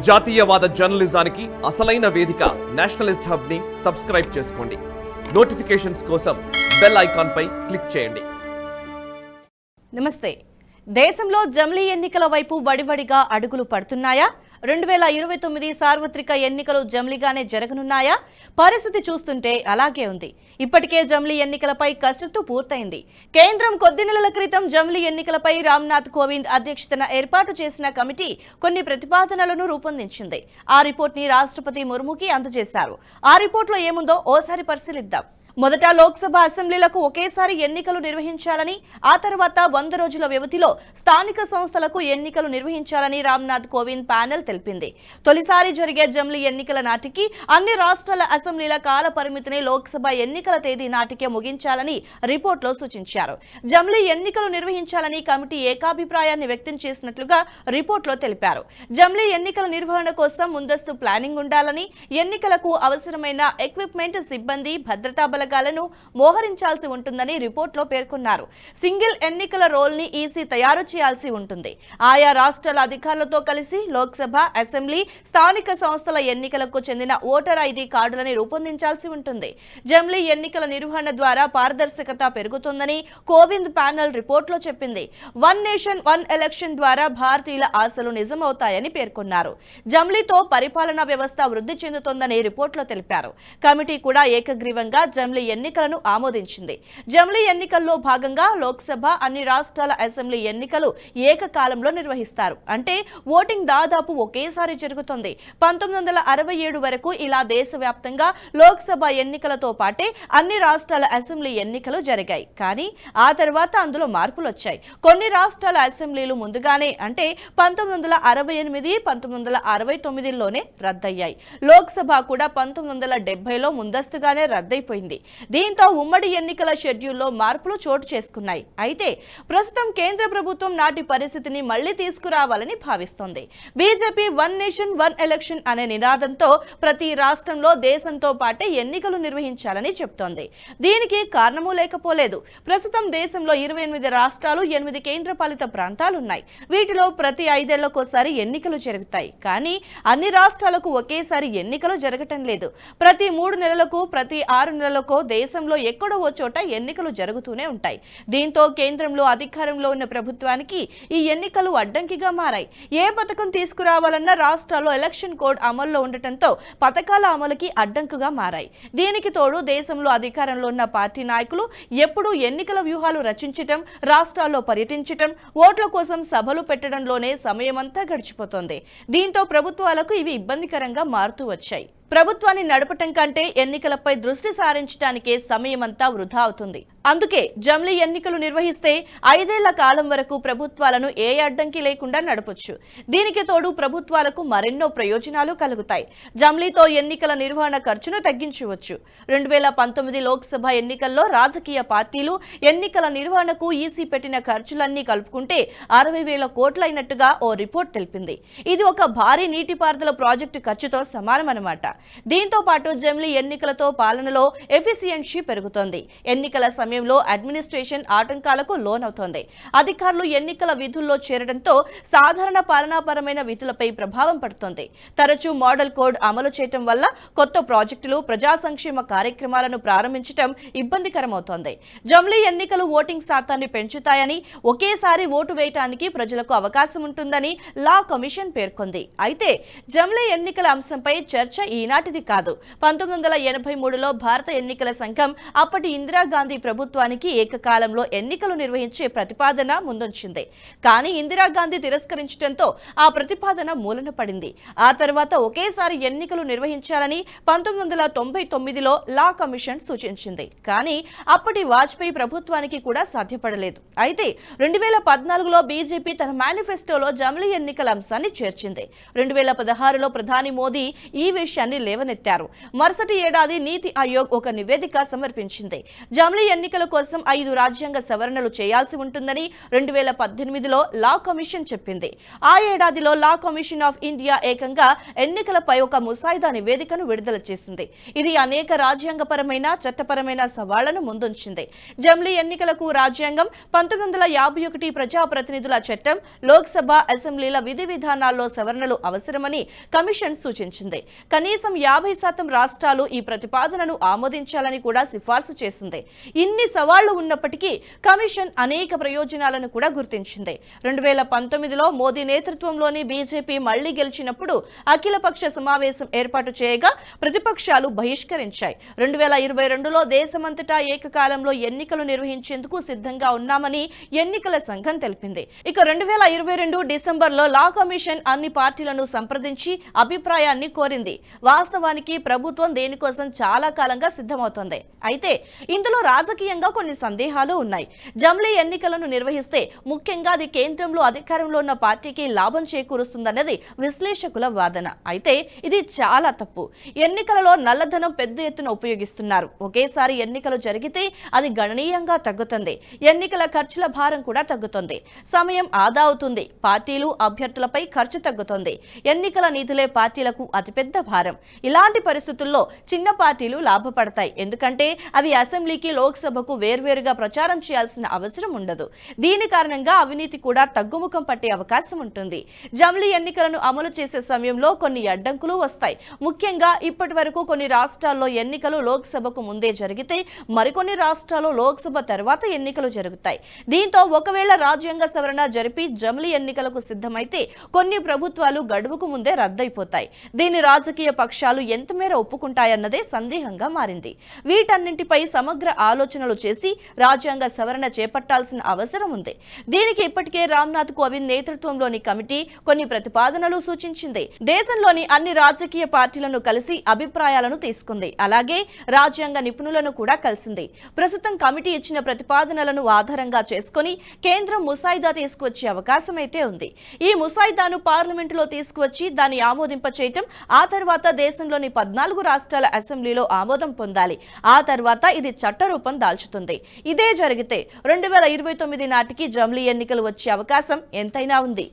జాతీయవాద జర్నలిజానికి అసలైన వేదిక నేషనలిస్ట్ హబ్ ని సబ్స్క్రైబ్ చేసుకోండి. నోటిఫికేషన్స్ కోసం బెల్ ఐకాన్ పై క్లిక్ చేయండి. నమస్తే. దేశంలో జమిలీ ఎన్నికల వైపు వడివడిగా అడుగులు పడుతున్నాయా? 2029 సార్వత్రిక ఎన్నికలు జమిలీగానే జరగనున్నాయా? పరిస్థితి చూస్తుంటే అలాగే ఉంది. ఇప్పటికే జమిలీ ఎన్నికలపై కసరత్తు పూర్తయింది. కేంద్రం కొద్ది నెలల క్రితం జమిలీ ఎన్నికలపై రామ్నాథ్ కోవింద్ అధ్యక్షతన ఏర్పాటు చేసిన కమిటీ కొన్ని ప్రతిపాదనలను రూపొందించింది. ఆ రిపోర్ట్ ని రాష్ట్రపతి ముర్ముకి అందజేశారు. ఆ రిపోర్ట్లో ఏముందో ఓసారి పరిశీలిద్దాం. మొదట లోక్సభ అసెంబ్లీలకు ఒకేసారి ఎన్నికలు నిర్వహించాలని, ఆ తర్వాత 100 రోజుల వ్యవధిలో స్థానిక సంస్థలకు ఎన్నికలు నిర్వహించాలని రామ్నాథ్ కోవింద్ ప్యానెల్ తెలిపింది. తొలిసారి జరిగే జమిలీ ఎన్నికల నాటికి అన్ని రాష్ట్రాల అసెంబ్లీల కాల పరిమితిని లోక్సభ ఎన్నికల తేదీ నాటికే ముగించాలని రిపోర్టులో సూచించారు. జమిలీ ఎన్నికలు నిర్వహించాలని కమిటీ ఏకాభిప్రాయాన్ని వ్యక్తం చేసినట్లుగా రిపోర్టులో తెలిపారు. జమిలీ ఎన్నికల నిర్వహణ కోసం ముందస్తు ప్లానింగ్ ఉండాలని, ఎన్నికలకు అవసరమైన ఎక్విప్మెంట్, సిబ్బంది, భద్రతా బలగాలను మోహరించాల్సి ఉంటుందని రిపోర్టులో పేర్కొన్నారు. సింగిల్ ఎన్నికల రోల్ ని ఈసీ తయారు చేయాల్సి ఉంటుంది. ఆయా రాష్ట్రాల అధికారులతో కలిసి లోక్సభ, అసెంబ్లీ, స్థానిక సంస్థల ఎన్నికలకు చెందిన ఓటర్ ఐడి కార్డులని రూపొందించాల్సి ఉంటుంది. జమిలీ ఎన్నికల నిర్వహణ ద్వారా పారదర్శకత పెరుగుతుందని కోవింద్ ప్యానెల్ రిపోర్టులో చెప్పింది. వన్ నేషన్ వన్ ఎలక్షన్ ద్వారా భారతీయుల ఆశలు నిజమవుతాయని పేర్కొన్నారు. జమిలీతో పరిపాలనా వ్యవస్థ వృద్ధి చెందుతోందని రిపోర్టులో తెలిపారు. కమిటీ కూడా ఏకగ్రీవంగా జమిలీ ఎన్నికలను ఆమోదించింది. జమిలీ ఎన్నికల్లో భాగంగా లోక్సభ, అన్ని రాష్ట్రాల అసెంబ్లీ ఎన్నికలు ఏకకాలంలో నిర్వహిస్తారు. అంటే ఓటింగ్ దాదాపు ఒకేసారి జరుగుతుంది. 1967 వరకు ఇలా దేశవ్యాప్తంగా లోక్సభ ఎన్నికలతో పాటే అన్ని రాష్ట్రాల అసెంబ్లీ ఎన్నికలు జరిగాయి. కానీ ఆ తర్వాత అందులో మార్పులు వచ్చాయి. కొన్ని రాష్ట్రాల అసెంబ్లీలు ముందుగానే, అంటే 1968, 1969లోనే రద్దయ్యాయి. లోక్సభ కూడా 1970లో ముందస్తుగానే రద్దయిపోయింది. దీంతో ఉమ్మడి ఎన్నికల షెడ్యూల్లో మార్పులు చోటు చేసుకున్నాయి. అయితే ప్రస్తుతం కేంద్ర ప్రభుత్వం నాటి పరిస్థితిని మళ్లీ తీసుకురావాలని భావిస్తోంది. BJP one nation one election అనే నినాదంతో ప్రతి రాష్ట్రంలో దేశంతో పాటే ఎన్నికలు నిర్వహించాలని చెప్తోంది. దీనికి కారణమూ లేకపోలేదు. ప్రస్తుతం దేశంలో 28 రాష్ట్రాలు, 8 కేంద్రపాలిత ప్రాంతాలున్నాయి. వీటిలో ప్రతి 5 ఏళ్లకోసారి ఎన్నికలు జరుగుతాయి. కానీ అన్ని రాష్ట్రాలకు ఒకేసారి ఎన్నికలు జరగటం లేదు. ప్రతి 3 నెలలకు, ప్రతి 6 నెలలకు దేశంలో ఎక్కడో ఓ చోట ఎన్నికలు జరుగుతూనే ఉంటాయి. దీంతో కేంద్రంలో అధికారంలో ఉన్న ప్రభుత్వానికి ఈ ఎన్నికలు అడ్డంకిగా మారాయి. ఏ పథకం తీసుకురావాలన్నా రాష్ట్రాల్లో ఎలక్షన్ కోడ్ అమల్లో ఉండటంతో పథకాల అమలుకి అడ్డంకుగా మారాయి. దీనికి తోడు దేశంలో అధికారంలో ఉన్న పార్టీ నాయకులు ఎప్పుడూ ఎన్నికల వ్యూహాలు రచించటం, రాష్ట్రాల్లో పర్యటించటం, ఓట్ల కోసం సభలు పెట్టడంలోనే సమయమంతా గడిచిపోతోంది. దీంతో ప్రభుత్వాలకు ఇవి ఇబ్బందికరంగా మారుతూ వచ్చాయి. ప్రభుత్వాన్ని నడపటం కంటే ఎన్నికలపై దృష్టి సారించడానికే సమయమంతా వృధా అవుతుంది. అందుకే జమిలీ ఎన్నికలు నిర్వహిస్తే 5 ఏళ్ల కాలం వరకు ప్రభుత్వాలను ఏ అడ్డంకి లేకుండా నడపొచ్చు. దీనికి తోడు ప్రభుత్వాలకు మరెన్నో ప్రయోజనాలు కలుగుతాయి. జమిలీతో ఎన్నికల నిర్వహణ ఖర్చును తగ్గించవచ్చు. 2019 లోక్సభ ఎన్నికల్లో రాజకీయ పార్టీలు ఎన్నికల నిర్వహణకు ఈసీ పెట్టిన ఖర్చులన్నీ కలుపుకుంటే 60,000 కోట్లైనట్టుగా ఓ రిపోర్ట్ తెలిపింది. ఇది ఒక భారీ నీటిపారుదల ప్రాజెక్టు ఖర్చుతో సమానమన్నమాట. దీంతో పాటు జమిలీ ఎన్నికలతో పాలనలో ఎఫిషియన్సీ పెరుగుతోంది. ఎన్నికల సమయంలో అడ్మినిస్ట్రేషన్ ఆటంకాలకు లోనవుతోంది. అధికారులు ఎన్నికల విధుల్లో చేరడంతో సాధారణ పాలనాపరమైన విధులపై ప్రభావం పడుతోంది. తరచూ మోడల్ కోడ్ అమలు చేయటం వల్ల కొత్త ప్రాజెక్టులు, ప్రజా సంక్షేమ కార్యక్రమాలను ప్రారంభించడం ఇబ్బందికరమవుతోంది. జమిలీ ఎన్నికలు ఓటింగ్ శాతాన్ని పెంచుతాయని, ఒకేసారి ఓటు వేయటానికి ప్రజలకు అవకాశం ఉంటుందని లా కమిషన్ పేర్కొంది. అయితే జమిలీ ఎన్నికల అంశంపై చర్చ ఈనాటిది కాదు. 1983లో భారత ఎన్నికల సంఘం అప్పటి ఇందిరాగాంధీ ప్రభుత్వానికి ఏకకాలంలో ఎన్నికలు నిర్వహించే ప్రతిపాదన ముందుంచింది. కానీ ఇందిరాగాంధీ తిరస్కరించడంతో ఆ ప్రతిపాదన మూలన పడింది. ఆ తర్వాత ఒకేసారి ఎన్నికలు నిర్వహించాలని 1999లో లా కమిషన్ సూచించింది. కానీ అప్పటి వాజ్పేయి ప్రభుత్వానికి కూడా సాధ్యపడలేదు. అయితే 2014లో బీజేపీ తన మేనిఫెస్టోలో జమిలీ ఎన్నికల అంశాన్ని చేర్చింది. 2016లో ప్రధాని మోదీ ఈ విషయాన్ని లేవనెత్తారు. మరుసటి ఏడాది నీతి ఆయోగ్ ఒక నివేదిక సమర్పించింది. జమిలీ ఎన్నికల కోసం 5 రాజ్యాంగ సవరణలు చేయాల్సి ఉంటుందని 2018లో లా కమిషన్ చెప్పింది. ఆ ఏడాదిలో లా కమిషన్ ఆఫ్ ఇండియా ఏకంగా ఎన్నికలపై ఒక ముసాయిదా నివేదికను విడుదల చేసింది. ఇది అనేక రాజ్యాంగపరమైన చట్టపరమైన సవాళ్లను ముందుంచింది. జమిలీ ఎన్నికలకు రాజ్యాంగం, 1951 ప్రజాప్రతినిధుల చట్టం, లోక్సభ, అసెంబ్లీల విధి విధానాల్లో సవరణలు అవసరమని కమిషన్ సూచించింది. కనీసం 50% రాష్ట్రాలు ఈ ప్రతిపాదనను ఆమోదించాలని కూడా సిఫార్సు చేసింది. ఇన్ని సవాళ్లు ఉన్నప్పటికీ కమిషన్ అనేక ప్రయోజనాలను కూడా గుర్తించింది. 2019లో మోదీ నేతృత్వంలోని బీజేపీ మళ్లీ గెలిచినప్పుడు అఖిలపక్ష సమావేశం ఏర్పాటు చేయగా ప్రతిపక్షాలు బహిష్కరించాయి. 2022లో దేశమంతటా ఏకకాలంలో ఎన్నికలు నిర్వహించేందుకు సిద్ధంగా ఉన్నామని ఎన్నికల సంఘం తెలిపింది. ఇక 2022 డిసెంబర్లో లా కమిషన్ అన్ని పార్టీలను సంప్రదించి అభిప్రాయాన్ని కోరింది. వాస్తవానికి ప్రభుత్వం దేనికోసం చాలా కాలంగా సిద్ధమవుతోంది. అయితే ఇందులో రాజకీయంగా కొన్ని సందేహాలు ఉన్నాయి. జమిలీ ఎన్నికలను నిర్వహిస్తే ముఖ్యంగా అది కేంద్రంలో అధికారంలో ఉన్న పార్టీకి లాభం చేకూరుస్తుందన్నది విశ్లేషకుల వాదన. అయితే ఇది చాలా తప్పు. ఎన్నికలలో నల్లధనం పెద్ద ఎత్తున ఉపయోగిస్తున్నారు. ఒకేసారి ఎన్నికలు జరిగితే అది గణనీయంగా తగ్గుతుంది. ఎన్నికల ఖర్చుల భారం కూడా తగ్గుతుంది. సమయం ఆదా అవుతుంది. పార్టీలు, అభ్యర్థులపై ఖర్చు తగ్గుతుంది. ఎన్నికల నిధులే పార్టీలకు అతిపెద్ద భారం. ఇలాంటి పరిస్థితుల్లో చిన్న పార్టీలు లాభపడతాయి. ఎందుకంటే అవి అసెంబ్లీకి, లోక్సభకు వేర్వేరుగా ప్రచారం చేయాల్సిన అవసరం ఉండదు. దీని కారణంగా అవినీతి కూడా తగ్గుముఖం పట్టే అవకాశం ఉంటుంది. జమిలీ ఎన్నికలను అమలు చేసే సమయంలో కొన్ని అడ్డంకులు వస్తాయి. ముఖ్యంగా ఇప్పటి వరకు కొన్ని రాష్ట్రాల్లో ఎన్నికలు లోక్సభకు ముందే జరిగితే మరికొన్ని రాష్ట్రాల్లో లోక్సభ తర్వాత ఎన్నికలు జరుగుతాయి. దీంతో ఒకవేళ రాజ్యాంగ సవరణ జరిపి జమిలీ ఎన్నికలకు సిద్ధమైతే కొన్ని ప్రభుత్వాలు గడువుకు ముందే రద్దయిపోతాయి. దీని రాజకీయ పక్షాలు ఎంతమేర ఒప్పుకుంటాయన్నదే సందేహంగా మారింది. వీటన్నింటిపై సమగ్ర ఆలోచనలు చేసి రాజ్యాంగ సవరణ చేపట్టాల్సిన అవసరం ఉంది. దీనికి ఇప్పటికే రామ్నాథ్ కోవింద్ నేతృత్వంలోని కమిటీ కొన్ని ప్రతిపాదనలు సూచించింది. దేశంలోని అన్ని రాజకీయ పార్టీలను కలిసి అభిప్రాయాలను తీసుకుంది. అలాగే రాజ్యాంగ నిపుణులను కూడా కలిసింది. ప్రస్తుతం కమిటీ ఇచ్చిన ప్రతిపాదనలను ఆధారంగా చేసుకుని కేంద్రం ముసాయిదా తీసుకువచ్చే అవకాశం అయితే ఉంది. ఈ ముసాయిదాను పార్లమెంటులో తీసుకువచ్చి దాన్ని ఆమోదింపచేయటం, ఆ తర్వాత దేశంలోని 14 రాష్ట్రాల అసెంబ్లీలో ఆమోదం పొందాలి. ఆ తర్వాత ఇది చట్టరూపం దాల్చుతుంది. ఇదే జరిగితే 2029 నాటికి జమిలీ ఎన్నికలు వచ్చే అవకాశం ఎంతైనా ఉంది.